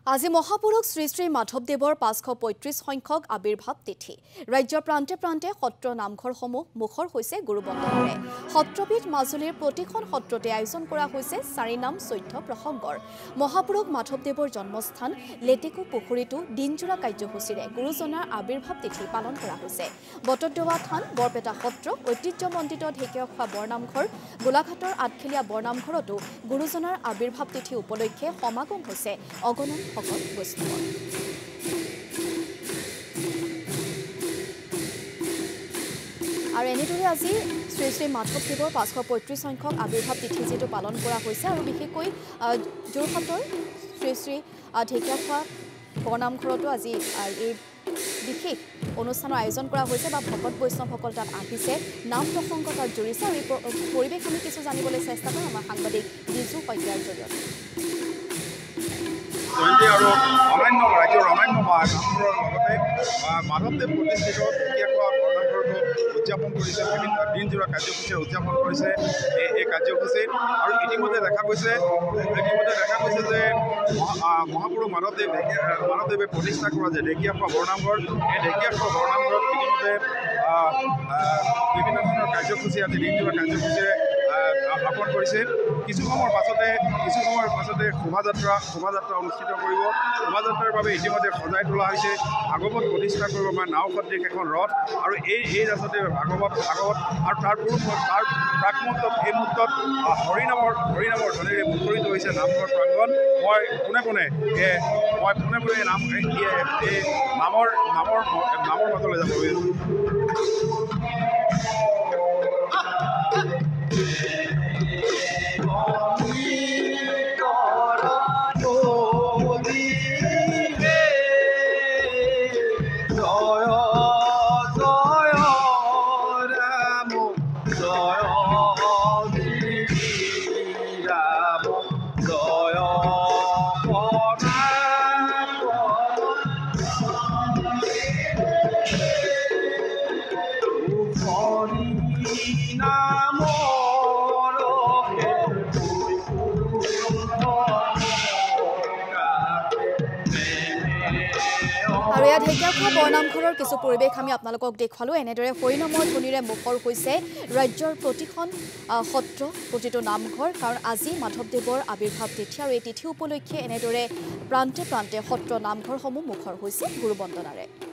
আজি মহাপুৰুষ শ্ৰী শ্ৰী মাধৱদেৱৰ ৫৩৫ সংখ্যক আবিৰ্ভাৱ তিথি ৰাজ্যৰ প্ৰান্তে প্ৰান্তে সত্ৰ নামঘৰসমূহ মুখৰ হৈছে গুৰুবন্দনাৰে সত্ৰবিধ মাজুলীৰ প্ৰতিখন সত্ৰতে আয়োজন কৰা হৈছে চাৰিনাম চৈধ্য প্ৰসংগৰ মহাপুৰুষ মাধৱদেৱৰ জন্মস্থান লেটেকু পুখুৰীটো দিনজোৰা কাৰ্যসূচীৰে গুৰুজনাৰ আবিৰ্ভাৱ তিথি পালন কৰা হৈছে বটদ্ৰৱা থান বৰপেটা সত্ৰ ঐতিহ্যমণ্ডিত ঢেকীয়াখোৱা বৰনামঘৰ গোলাঘাটৰ আঠখেলীয়া বৰনামঘৰতো গুৰুজনাৰ আবিৰ্ভাৱ তিথি উপলক্ষে সমাগম হৈছে অগণন সকল বৈষ্ণৱ আৰু এনেদৰে আজি শ্ৰী শ্ৰী মাধৱদেৱৰ ৫৩৫ সংখ্যক আবিৰ্ভাৱ তিথি যেটো পালন কৰা হৈছে আৰু বিশেষকৈ যোৰহাটৰ শ্ৰী শ্ৰী ঢেকীয়াখোৱা বৰনামঘৰতো আজি এই বিশেষ অনুষ্ঠানৰ আয়োজন কৰা হৈছে বা ভকত বৈষ্ণৱসকল তাত আহিছে নাম প্ৰসংগ তাত জড়িছে আৰু এই পৰিৱেশ আমি কিছু জানিবলৈ চেষ্টা কৰিম আমাৰ সাংবাদিক বিজু শইকীয়াৰ জৰিয়তে আৰু অন্যান্য ৰাজ্যৰ অন্যান্য নামঘৰৰ লগতে মাধৱদেৱ প্ৰতিষ্ঠিত ঢেকীয়াখোৱা বৰনামঘৰতো উদযাপন কৰিছে বিভিন্ন দিনজোৰা কাৰ্যসূচীৰে উদযাপন কৰিছে এই কাৰ্যসূচী আৰু ইতিমধ্যে দেখা গৈছে যে মহাপুৰুষ মাধৱদেৱে প্ৰতিষ্ঠা কৰা যে ঢেকীয়াখোৱা বৰনামঘৰ এই ঢেকীয়াখোৱা বৰনামঘৰত ইতিমধ্যে বিভিন্ন ধৰণৰ কাৰ্যসূচী আজি দিনজোৰা কাৰ্যসূচীৰে আপন কৰিছে কিছু সময়ৰ পাছতে শোভাযাত্ৰা অনুষ্ঠিত কৰিব শোভাযাত্ৰাৰ বাবে ইতিমধ্যে সজাই তোলা হৈছে ভাগৱত প্ৰতিষ্ঠা কৰিব বা নাও সদৃশ এখন ৰথ আৰু এই ৰাজতে ভাগৱত আৰু তাৰ প্ৰাকমুহূৰ্তত এই মুহূৰ্তত হৰিনামৰ ধ্বনিৰে মুখৰিত হৈছে নামঘৰ প্ৰাংগণ মই পোনে পোনে এই নামৰ মাজলৈ যাব বিচাৰিছোঁ আৰু ইয়াত ঢেকীয়াখোৱা বৰনামঘৰৰ কিছু পৰিৱেশ আমি আপোনালোকক দেখুৱালোঁ এনেদৰে হৰিনামৰ ধ্বনিৰে মুখৰ হৈছে ৰাজ্যৰ প্ৰতিখন সত্ৰ প্ৰতিটো নামঘৰ কাৰণ আজি মাধৱদেৱৰ আবিৰ্ভাৱ তিথি আৰু এই তিথি উপলক্ষে এনেদৰে প্ৰান্তে প্ৰান্তে সত্ৰ নামঘৰসমূহ মুখৰ হৈছে গুৰুবন্দনাৰে